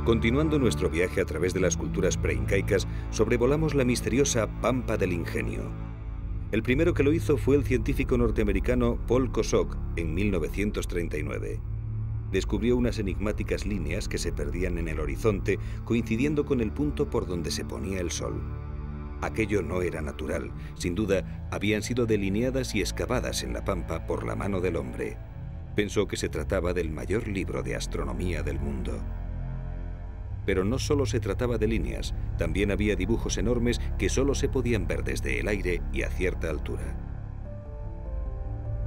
Continuando nuestro viaje a través de las culturas preincaicas, sobrevolamos la misteriosa Pampa del Ingenio. El primero que lo hizo fue el científico norteamericano Paul Kosok en 1939. Descubrió unas enigmáticas líneas que se perdían en el horizonte, coincidiendo con el punto por donde se ponía el sol. Aquello no era natural, sin duda habían sido delineadas y excavadas en la pampa por la mano del hombre. Pensó que se trataba del mayor libro de astronomía del mundo. Pero no solo se trataba de líneas, también había dibujos enormes que solo se podían ver desde el aire y a cierta altura.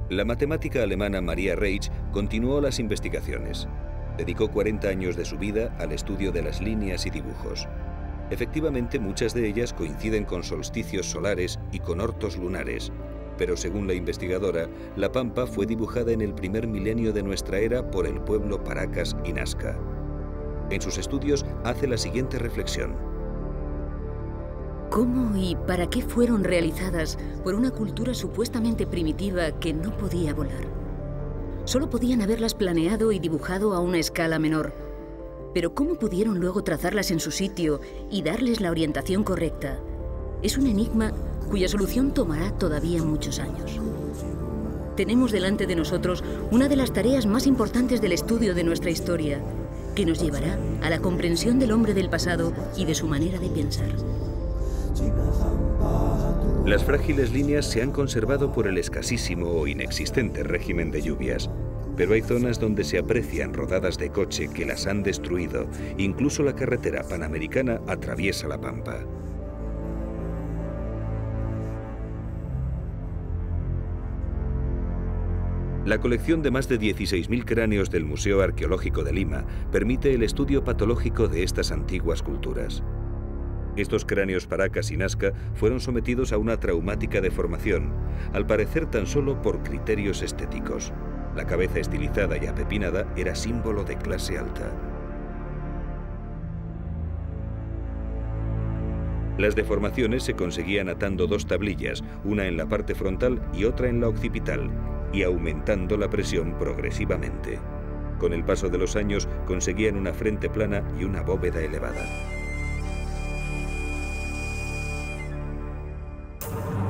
La matemática alemana Maria Reich continuó las investigaciones. Dedicó 40 años de su vida al estudio de las líneas y dibujos. Efectivamente, muchas de ellas coinciden con solsticios solares y con ortos lunares, pero según la investigadora, la Pampa fue dibujada en el primer milenio de nuestra era por el pueblo Paracas y Nazca. En sus estudios hace la siguiente reflexión. ¿Cómo y para qué fueron realizadas por una cultura supuestamente primitiva que no podía volar? Solo podían haberlas planeado y dibujado a una escala menor. Pero ¿cómo pudieron luego trazarlas en su sitio y darles la orientación correcta? Es un enigma cuya solución tomará todavía muchos años. Tenemos delante de nosotros una de las tareas más importantes del estudio de nuestra historia, que nos llevará a la comprensión del hombre del pasado y de su manera de pensar. Las frágiles líneas se han conservado por el escasísimo o inexistente régimen de lluvias, pero hay zonas donde se aprecian rodadas de coche que las han destruido. Incluso la carretera panamericana atraviesa la Pampa. La colección de más de 16.000 cráneos del Museo Arqueológico de Lima permite el estudio patológico de estas antiguas culturas. Estos cráneos Paracas y Nazca fueron sometidos a una traumática deformación, al parecer tan solo por criterios estéticos. La cabeza estilizada y apepinada era símbolo de clase alta. Las deformaciones se conseguían atando dos tablillas, una en la parte frontal y otra en la occipital, y aumentando la presión progresivamente. Con el paso de los años conseguían una frente plana y una bóveda elevada.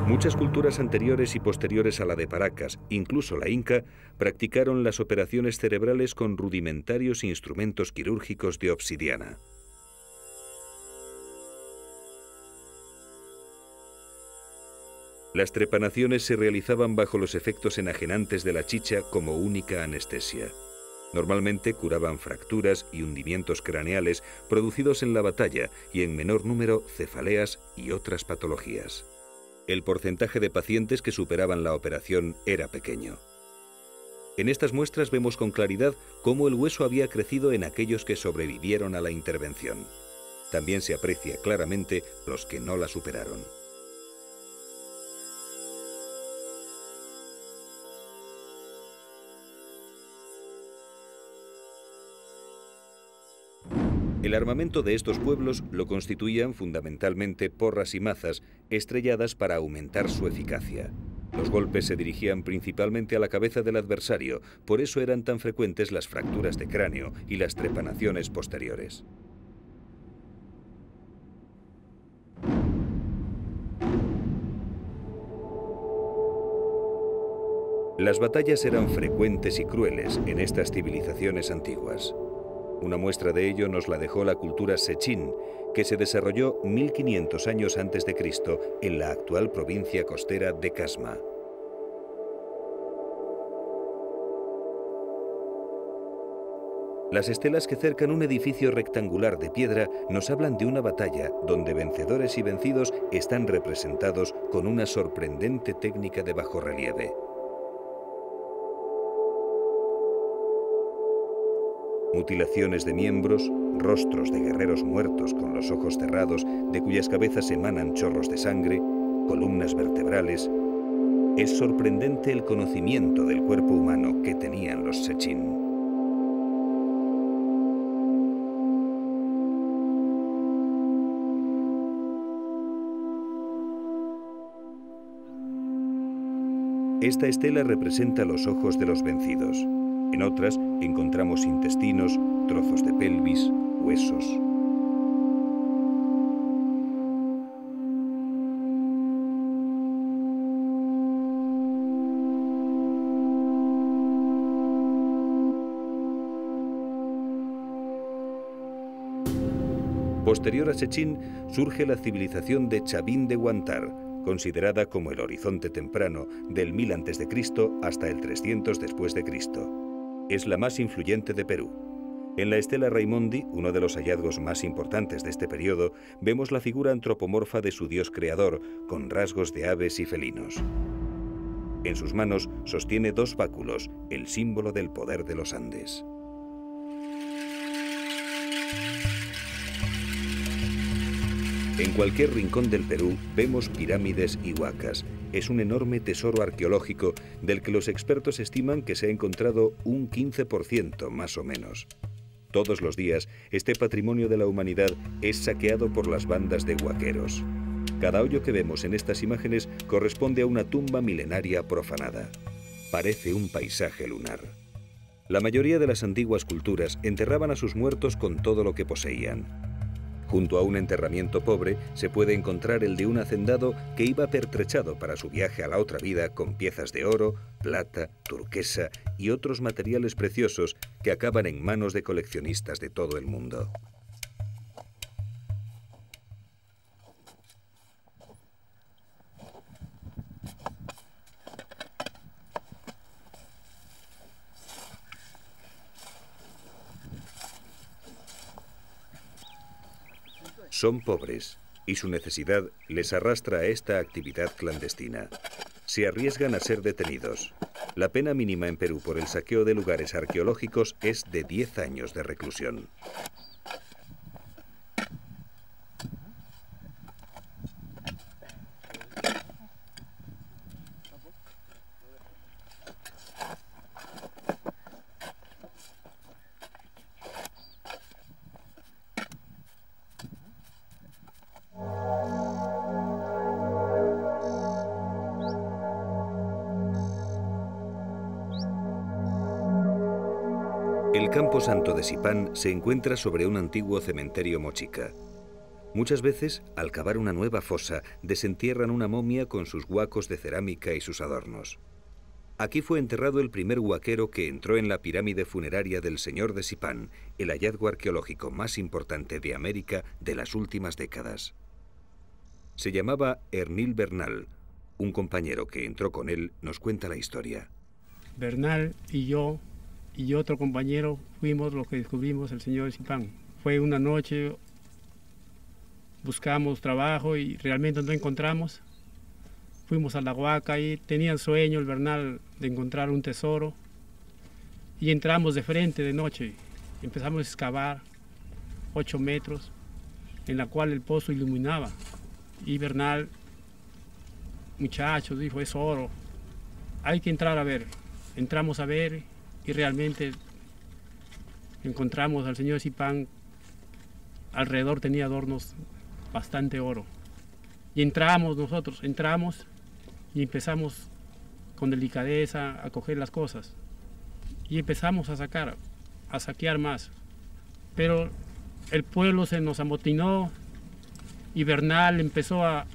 Muchas culturas anteriores y posteriores a la de Paracas, incluso la inca, practicaron las operaciones cerebrales con rudimentarios instrumentos quirúrgicos de obsidiana. Las trepanaciones se realizaban bajo los efectos enajenantes de la chicha como única anestesia. Normalmente curaban fracturas y hundimientos craneales producidos en la batalla y en menor número cefaleas y otras patologías. El porcentaje de pacientes que superaban la operación era pequeño. En estas muestras vemos con claridad cómo el hueso había crecido en aquellos que sobrevivieron a la intervención. También se aprecia claramente los que no la superaron. El armamento de estos pueblos lo constituían fundamentalmente porras y mazas estrelladas para aumentar su eficacia. Los golpes se dirigían principalmente a la cabeza del adversario, por eso eran tan frecuentes las fracturas de cráneo y las trepanaciones posteriores. Las batallas eran frecuentes y crueles en estas civilizaciones antiguas. Una muestra de ello nos la dejó la cultura Sechín, que se desarrolló 1500 años antes de Cristo en la actual provincia costera de Casma. Las estelas que cercan un edificio rectangular de piedra nos hablan de una batalla donde vencedores y vencidos están representados con una sorprendente técnica de bajorrelieve. Mutilaciones de miembros, rostros de guerreros muertos con los ojos cerrados, de cuyas cabezas emanan chorros de sangre, columnas vertebrales. Es sorprendente el conocimiento del cuerpo humano que tenían los Sechín. Esta estela representa los ojos de los vencidos. En otras encontramos intestinos, trozos de pelvis, huesos. Posterior a Sechín surge la civilización de Chavín de Huántar, considerada como el horizonte temprano del 1000 a.C. hasta el 300 después de Cristo. Es la más influyente de Perú. En la estela Raimondi, uno de los hallazgos más importantes de este periodo, vemos la figura antropomorfa de su dios creador, con rasgos de aves y felinos. En sus manos sostiene 2 báculos, el símbolo del poder de los Andes. En cualquier rincón del Perú vemos pirámides y huacas. Es un enorme tesoro arqueológico del que los expertos estiman que se ha encontrado un 15% más o menos. Todos los días, este patrimonio de la humanidad es saqueado por las bandas de huaqueros. Cada hoyo que vemos en estas imágenes corresponde a una tumba milenaria profanada. Parece un paisaje lunar. La mayoría de las antiguas culturas enterraban a sus muertos con todo lo que poseían. Junto a un enterramiento pobre se puede encontrar el de un hacendado que iba pertrechado para su viaje a la otra vida con piezas de oro, plata, turquesa y otros materiales preciosos que acaban en manos de coleccionistas de todo el mundo. Son pobres y su necesidad les arrastra a esta actividad clandestina. Se arriesgan a ser detenidos. La pena mínima en Perú por el saqueo de lugares arqueológicos es de 10 años de reclusión. El Campo Santo de Sipán se encuentra sobre un antiguo cementerio mochica. Muchas veces, al cavar una nueva fosa, desentierran una momia con sus huacos de cerámica y sus adornos. Aquí fue enterrado el primer huaquero que entró en la pirámide funeraria del Señor de Sipán, el hallazgo arqueológico más importante de América de las últimas décadas. Se llamaba Hernil Bernal. Un compañero que entró con él nos cuenta la historia. Bernal y otro compañero fuimos los que descubrimos el Señor de Sipán. Fue una noche, buscamos trabajo y realmente no encontramos. Fuimos a la huaca y tenía el sueño el Bernal de encontrar un tesoro. Y entramos de frente de noche. Empezamos a excavar 8 metros, en la cual el pozo iluminaba. Y Bernal, muchachos, dijo, es oro. Hay que entrar a ver. Entramos a ver y realmente encontramos al Señor Sipán. Alrededor tenía adornos bastante oro. Y nosotros entramos y empezamos con delicadeza a coger las cosas. Y empezamos a saquear más. Pero el pueblo se nos amotinó y Bernal empezó a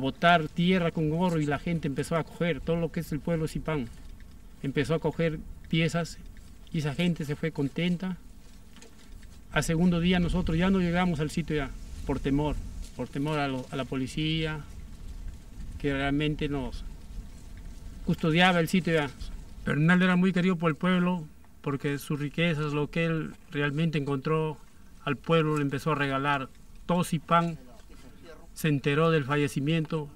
botar tierra con oro y la gente empezó a coger todo lo que es el pueblo Sipán. Empezó a coger piezas y esa gente se fue contenta. Al segundo día nosotros ya no llegamos al sitio ya, por temor a la policía, que realmente nos custodiaba el sitio ya. Bernal era muy querido por el pueblo porque sus riquezas, lo que él realmente encontró, al pueblo le empezó a regalar. Todo Sipán se enteró del fallecimiento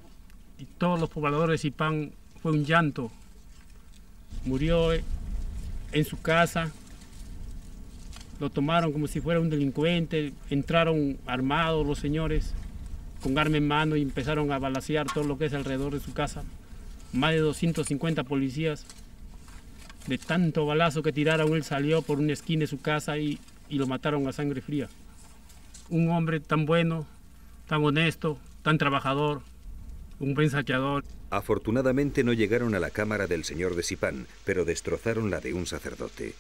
y todos los pobladores de Sipán fue un llanto. Murió en su casa, lo tomaron como si fuera un delincuente, entraron armados los señores con arma en mano y empezaron a balacear todo lo que es alrededor de su casa. Más de 250 policías, de tanto balazo que tiraron, él salió por una esquina de su casa y lo mataron a sangre fría. Un hombre tan bueno, tan honesto, tan trabajador, un buen saqueador. Afortunadamente no llegaron a la cámara del Señor de Sipán, pero destrozaron la de un sacerdote.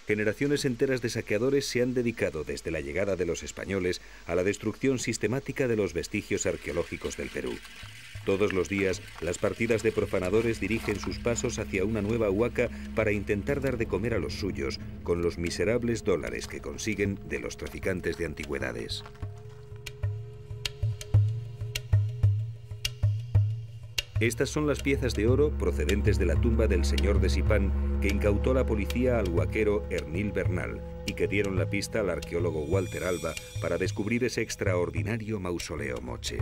Generaciones enteras de saqueadores se han dedicado desde la llegada de los españoles a la destrucción sistemática de los vestigios arqueológicos del Perú. Todos los días, las partidas de profanadores dirigen sus pasos hacia una nueva huaca para intentar dar de comer a los suyos con los miserables dólares que consiguen de los traficantes de antigüedades. Estas son las piezas de oro procedentes de la tumba del señor de Sipán que incautó la policía al huaquero Hernil Bernal y que dieron la pista al arqueólogo Walter Alba para descubrir ese extraordinario mausoleo moche.